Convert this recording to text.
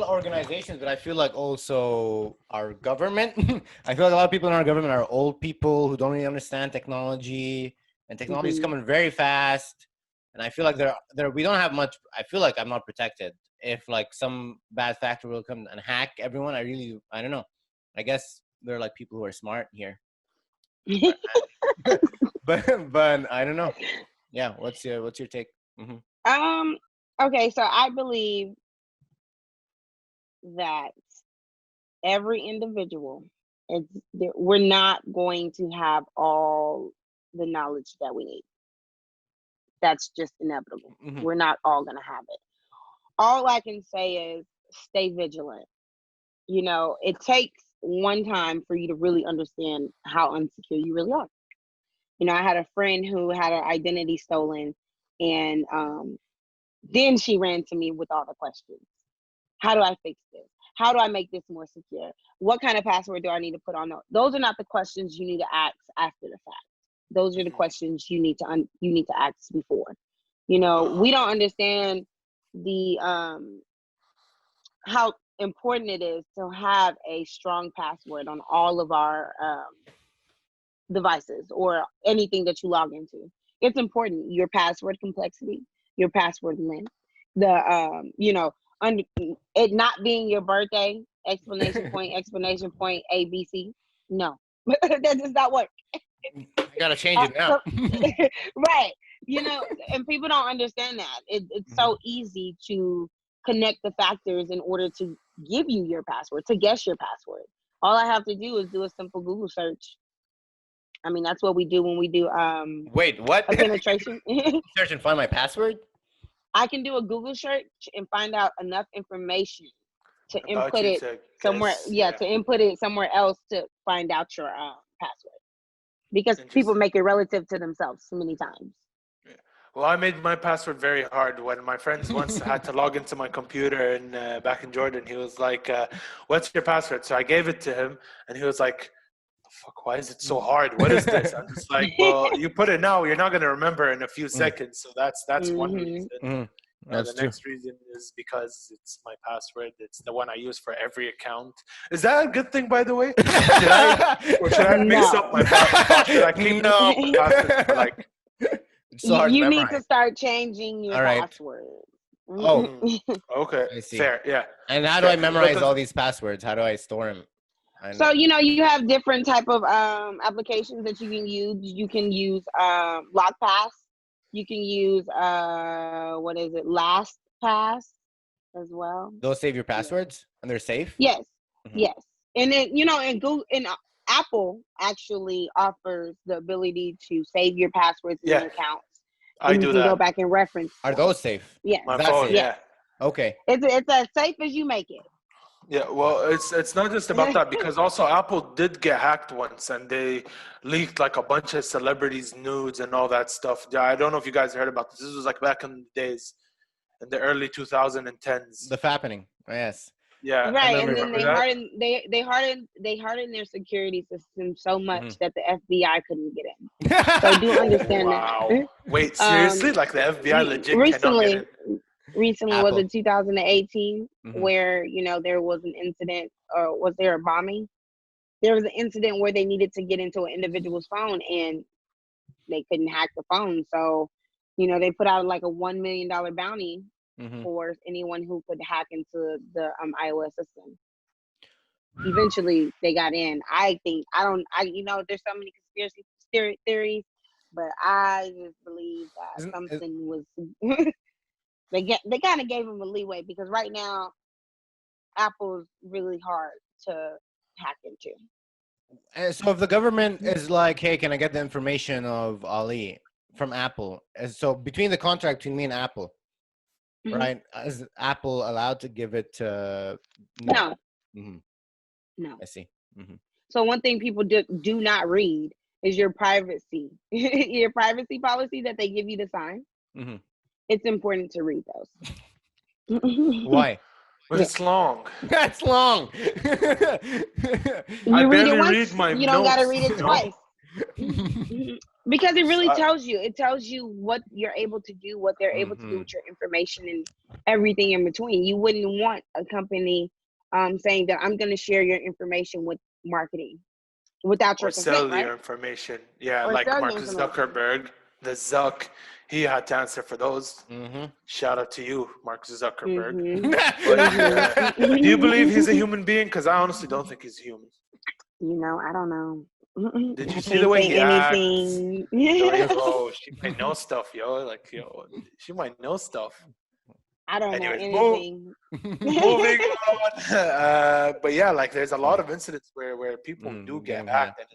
Organizations, but I feel like also our government. I feel like a lot of people in our government are old people who don't really understand technology, and technology is Mhm. coming very fast. And I feel like there we don't have much. I feel like I'm not protected. If like some bad factor will come and hack everyone, I don't know. I guess there are like people who are smart here, but but I don't know. Yeah, what's your take? Hmm. um. Okay, so I believe that every individual we're not going to have all the knowledge that we need. That's just inevitable. Hmm. We're not all going to have it. All I can say is stay vigilant. It takes one time for you to really understand how unsecure you really are. I had a friend who had her identity stolen, and then she ran to me with all the questions. How do I fix this? How do I make this more secure? What kind of password do I need to put on? Those are not the questions you need to ask after the fact. Those are the questions you need to ask before. We don't understand the how important it is to have a strong password on all of our devices or anything that you log into. It's important. Your password complexity, your password length, the under it not being your birthday, explanation point, ABC. No, that does not work. I gotta change it now. So, right. And people don't understand that. It's Mhm. so easy to connect the factors in order to give you your password, to guess your password. All I have to do is do a simple Google search. I mean, that's what we do when we do Wait, what? a penetration. Search and find my password? I can do a Google search and find out enough information to About input you it to somewhere. guess, Yeah, yeah. to input it somewhere else to find out your password, because people Interesting. make it relative to themselves so many times. Yeah. Well, I made my password very hard when my friends once had to log into my computer and back in Jordan. He was like, "What's your password?" So I gave it to him, and he was like, "Fuck, why is it so hard? What is this?" I'm just like, "Well, you put it now. You're not gonna remember in a few Mm, seconds." So that's one Hmm. reason. mm, The that's true. next reason is because it's my password. It's the one I use for every account. Is that a good thing, by the way? Should I or should I mix up No. my should I keep No. my passwords for like? It's so hard to You need to memorize. start changing your All right. password. Oh, Mm, okay, I see. fair. Yeah, And how do I fair. memorize all these passwords? How do I store them? I know. So you have different type of applications that you can use. You can use LockPass. You can use what is it, LastPass as well. Those save your Yeah. passwords and they're safe? Yes, Hmm. yes. And then and Google and Apple actually offers the ability to save your passwords in Yeah, your accounts, I and you do can go that. back and reference Are them. those safe? Yes, Is My that phone. safe? yes. Yeah, Okay. It's as safe as you make it. yeah. Well, it's not just about that because also Apple did get hacked once and they leaked like a bunch of celebrities' nudes and all that stuff. Yeah, I don't know if you guys heard about this. This was like back in the days, in the early 2010s. The fappening. Yes. Yeah, I Right, and remember. then remember that? they hardened their security system so Hmm. much that the FBI couldn't get in. So do Oh understand that. wow! Wait, Um, seriously? Like the FBI legit cannot get in? recently, was Apple. it 2018 Hmm. where there was an incident, or was there a bombing? There was an incident where they needed to get into an individual's phone and they couldn't hack the phone. So, they put out like a $1 million bounty Hmm. for anyone who could hack into the iOS system. Eventually they got in. I think I don't I there's so many conspiracy theories, but I just believe that Isn't is, something was they kind of gave them a leeway, because right now Apple's really hard to hack into. so if the government is like, hey, can I get the information of Ali from Apple? So between the contract between me and Apple, Mhm. right? Is Apple allowed to give it to? No. No, Hmm. no. I see. Hmm. So one thing people do not read is your privacy your privacy policy that they give you to sign. Hmm. It's important to read those. Why? But it's long. That's long. I You read it barely once, read my you don't got to notes, read it you know? twice. Because it really So, tells you. It tells you what you're able to do, what they're able to do Mhm. with your information, and everything in between. You wouldn't want a company saying that I'm going to share your information with marketing without or your consent, sell right? your information. Yeah, Or like sell your Mark information. Zuckerberg, the Zuck, he had to answer for those. Mhm. Shout out to you, Mark Zuckerberg. Mm-hmm. But do you believe he's a Mm-hmm. human being? Because I honestly don't think he's human. I don't know. Did you I see the can't way say he acts? anything. Yo, she might know stuff, yo. Like, yo, she might know stuff. I don't know Anyways, anything. moving on. But yeah, like there's a lot of incidents where people do get Getting hacked, hacked. and